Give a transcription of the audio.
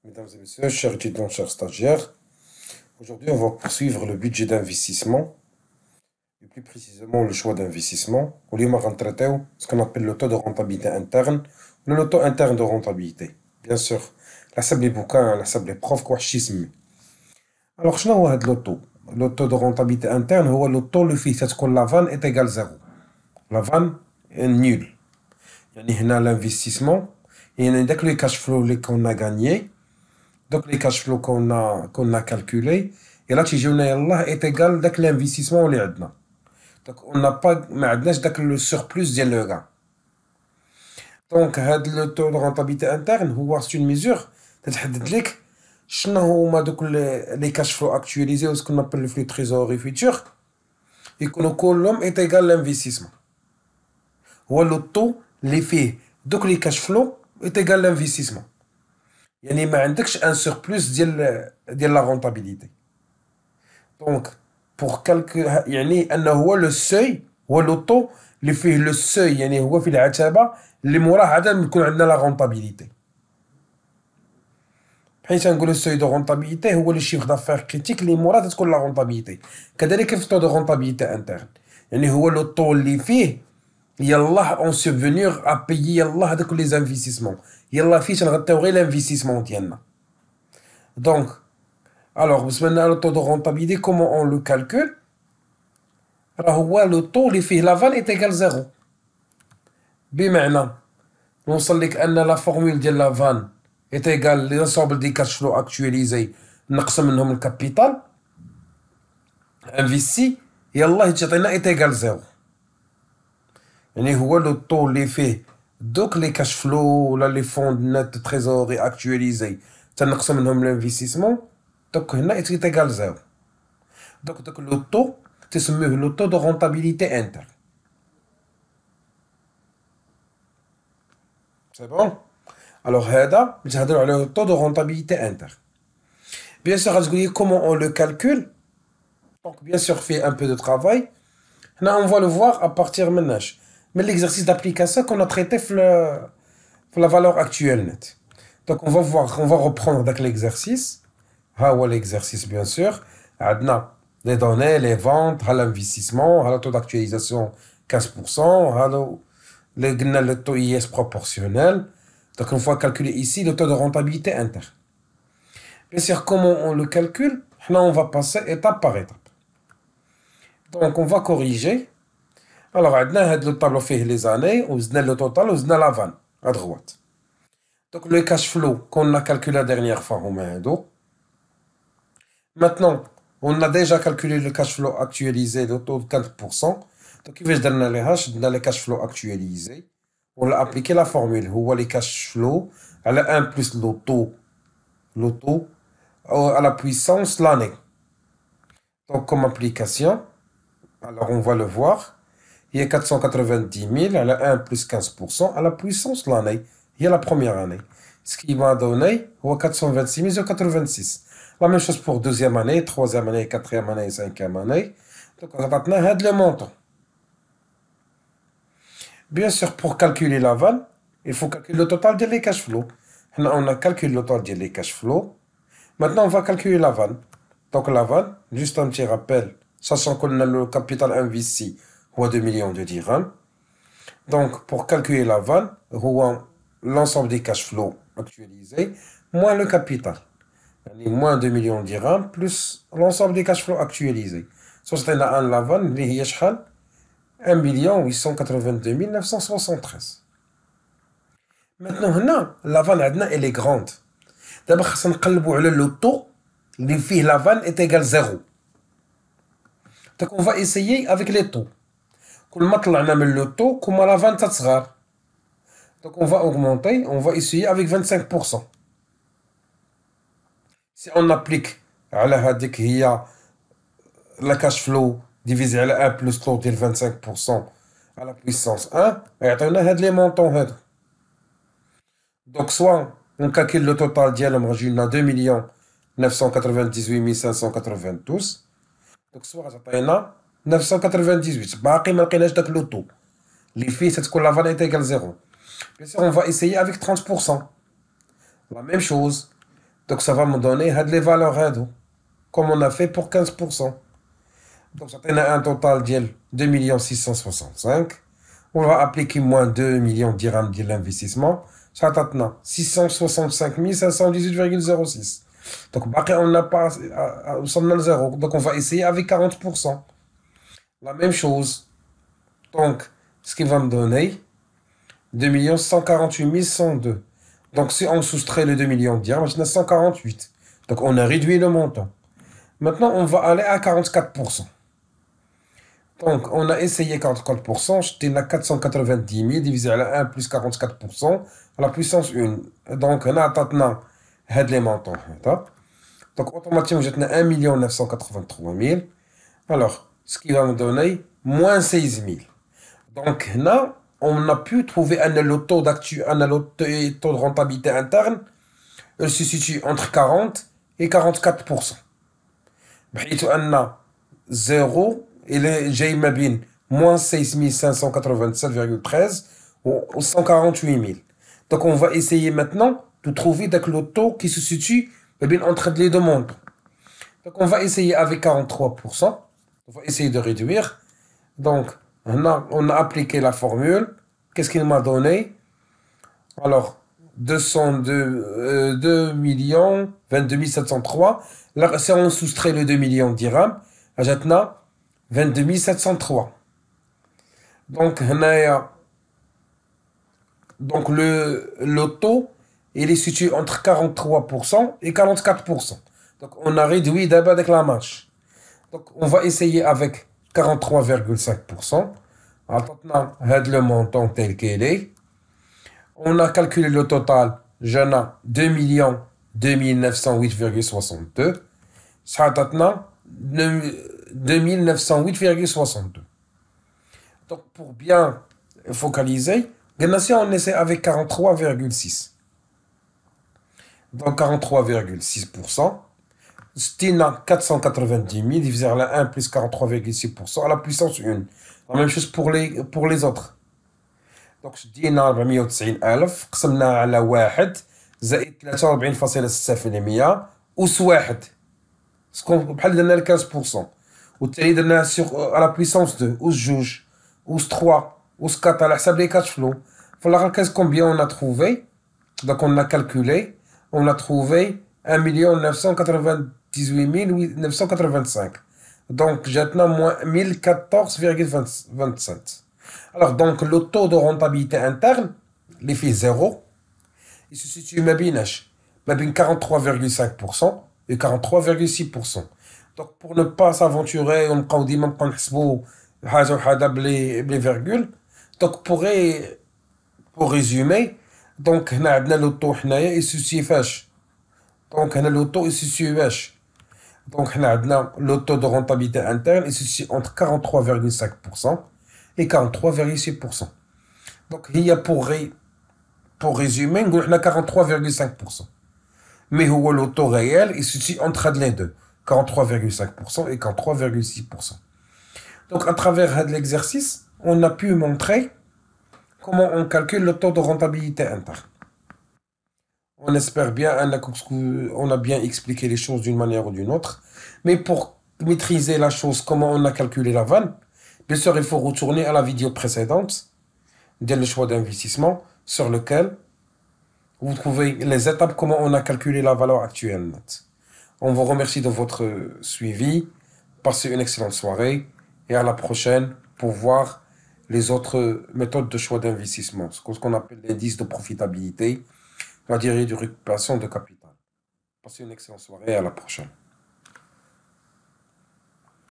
Mesdames et messieurs, chers étudiants, chers stagiaires, aujourd'hui on va poursuivre le budget d'investissement, et plus précisément le choix d'investissement. واليوم غنتريتيو ce qu'on appelle le taux de rentabilité interne ou le taux interne de rentabilité. Bien sûr, على حسب لي بوكان على حسب لي بروف كل واحد شي يسمي. الوغ شنو هو هاد لو طو؟ لو طو دو رونتابيليتي انترن هو لو طو اللي فيه تتكون لافان ايت ايكال زيرو. لافان نيول. يعني هنا الانفستيسمون يعني داك لي كاش فلو اللي كنا غانيي دوك لي كاش فلو كنا كالكولي يلا تيجيونا يلاه ايت ايكال داك الانفستيسمون اللي عندنا. دونك اون با ما عندناش داك لو سوربلوس ديال لو غان. دونك هاد لو تو دو رونتابيليتي انترن هو سي اون ميزور تتحدد لك شنو هما دوك لي كاش فلو اكtualisé وسكون نابل لو فلو تريزوري فيتور يكونوا كلهم ايت ايكال لانفستيسمون. هو لو طو اللي فيه دوك لي كاش فلو ايت ايكال لانفستيسمون. يعني ما عندكش ان سوربلوس ديال لا رونتابيليتي. دونك بور كالكو يعني انه هو لو سوي هو لو طو اللي فيه لو سوي يعني هو في العتبه اللي موراه عاد يكون عندنا لا رونتابيليتي. بحيث نقولوا السوي دو رونتابيليتي هو لو شيفر دافير كريتيك اللي موراه تكون لا رونتابيليتي. كذلك في الطو دو رونتابيليتي انترن يعني هو لو طو اللي فيه يلاه اون سوفونيغ ا بايي يلاه هذوك لي زانفيستيسمون يلاه فيه تنغطيو غير لانفستيسمون ديالنا. دونك alors بالنسبه لنا لو طو دو رونتابيليتي كومون اون لو كالكول راه هو لو طو اللي فيه لافال ايت ايكال زيرو. بمعنى نوصل لك ان لا فورمول ديال لافان ايت ايكال لونسومبل دي كاش فلو اكtualisé نقسم منهم الكابيتال انفيستي يلاه تعطينا ايت ايكال زيرو. يعني هو لو طو اللي فيه دوك لي كاش فلو ولا لي فون نت تريزوري اكtualisé تنقسم منهم الانفستيسمون دوك هنا ايت ايكال زيرو. دوك لو طو تسموه لو طو دو رونتابيليتي انتر. سي بون. الوغ هذا نتهضروا على لو طو دو رونتابيليتي انتر. بيان سور غتقول لي كومون اون لو كالكول. دونك بيان سور فيه ان بو دو ترافاي. هنا اون فوا لو فوار ا بارتير مناش من ليكزارسيس دابليكاسيون كون ا تريتي في لا فالور اكتويل نت. دونك اون فوا فوار اون فوا ريبروندر داك ليكزارسيس. ها هو ليكزارسيس بيان سور عندنا les données, les ventes, l'investissement, le taux d'actualisation 15%, le taux IS proportionnel. Donc une fois calculé ici, le taux de rentabilité interne. Bien sûr, comment on le calcule? Là, on va passer étape par étape. Donc on va corriger. Alors, on a le tableau fait les années, on a le total, on a la vanne à droite. Donc le cash flow qu'on a calculé la dernière fois, on met un dos. Maintenant, on a déjà calculé le cash flow actualisé de taux de 4%. Donc, il va dans les cash flow actualisés. On a appliqué la formule. Où les cash flow à la 1 plus l'auto à la puissance l'année. Donc, comme application, alors on va le voir. Il y a 490 000 à la 1 plus 15% à la puissance l'année. Il y a la première année. Ce qui va donner 426 086. La même chose pour deuxième année, troisième année, quatrième année, cinquième année. Donc, on va maintenant le montant. Bien sûr, pour calculer la vanne, il faut calculer le total des cash flow. On a calculé le total des cash flow. Maintenant, on va calculer la vanne. Donc, la vanne, juste un petit rappel, sachant qu'on a le capital investi, ou 2 millions de dirhams. Donc, pour calculer la vanne, l'ensemble des cash flow actualisés, moins le capital. Moins 2 millions de dirhams plus l'ensemble des cash flow actualisés. Soit c'est un lavan, اللي هي شحال 1 882 973. Maintenant, هنا lavan عندنا elle est grande. دابا خاصنا نقلبوا على لو طو اللي فيه lavan est égal 0. Donc on va essayer avec les taux. كل ما طلعنا من لو طو كل ما lavan تتصغر. Donc on va augmenter, on va essayer avec 25%. Si on applique على هذيك هي la cash flow divisé على 1 plus l'autre ديال 25% à la puissance 1 يعطيونا هاد لي مونطون هادو. Donc soit on calcule le total ديالهم غيجي لنا 2 998 592. Donc soit تعطينا 998 باقي ما لقيناش داك لو طو اللي فيه تتكون la valeur égale 0. Bien sûr on va essayer avec 30%. La même chose. Donc ça va me donner les valeurs, comme on a fait pour 15%. Donc ça a un total de 2 665 000. On va appliquer moins 2 millions de dirhams de l'investissement. Ça a 665 518,06. Donc on n'a pas, on sommes à zéro. Donc on va essayer avec 40%. La même chose. Donc ce qui va me donner 2 148 102. Donc si on soustrait les 2 millions de dirhams, on a 148. Donc on a réduit le montant. Maintenant on va aller à 44%. Donc, on a essayé 44%, j'étais à 490 000 divisé par 1 plus 44% à la puissance 1. Donc, on a maintenant les montants. Donc, automatiquement, j'ai 1 983 000. Alors, ce qui va me donner moins 16 000. Donc, là, on a pu trouver un taux de rentabilité interne. Il se situe entre 40 et 44%. بحيث أن 0 j'ai ma bin moins 6587,13 ou 148 000. Donc on va essayer maintenant de trouver le taux qui se situe entre les deux montants. Donc on va essayer avec 43%. On va essayer de réduire. Donc on a appliqué la formule. Qu'est-ce qu'il m'a donné? Alors 202 22 703. Là, si on soustrait les 2 millions de dirhams, maintenant 22 703. Donc, le taux, il est situé entre 43% et 44%. Donc, on a réduit d'abord avec la marche. Donc, on va essayer avec 43,5%. Maintenant, le montant tel qu'il est. On a calculé le total. J'en ai 2 908,62. Ça maintenant 2908,62. Donc, pour bien focaliser, si on essaie avec 43,6. Donc, 43,6%. C'est 490 000 divisé par 1 plus 43,6% à la puissance 1. La même chose pour les autres. Donc, دينا 490,000 قسمناها على 1 زائد 43,6% أس 1. بحال درنا 15%. والتالي درناها à la puissance 2 أس 2 أس 3 أس 4 على حساب les cash flow. Voilà combien on a trouvé. Donc on a calculé, on a trouvé 1 998 985. Donc maintenant moins 1014,27. Alors donc le taux de rentabilité interne, les fait 0, il se situe ما بين 43,5% et 43,6%. Donc pour ne pas s'aventurer, on peut dire même qu'on les virgules. Donc pour résumer, donc on a le taux il se situe فاش. Donc on a le taux il se situe واش. Donc on a le taux de rentabilité interne il se situe entre 43,5% et 43,6%. Donc il y a pour résumer, on a 43,5%. Mais le taux réel il se situe entre les deux, 43,5% et 43,6%. Donc à travers l'exercice, on a pu montrer comment on calcule le taux de rentabilité interne. On espère bien on a bien expliqué les choses d'une manière ou d'une autre. Mais pour maîtriser la chose, comment on a calculé la vanne, bien sûr, il faut retourner à la vidéo précédente, dès le choix d'investissement, sur lequel vous trouvez les étapes, comment on a calculé la valeur actuelle nette. On vous remercie de votre suivi. Passez une excellente soirée et à la prochaine pour voir les autres méthodes de choix d'investissement, ce qu'on appelle l'indice de profitabilité, la durée de récupération de capital. Passez une excellente soirée et à la prochaine.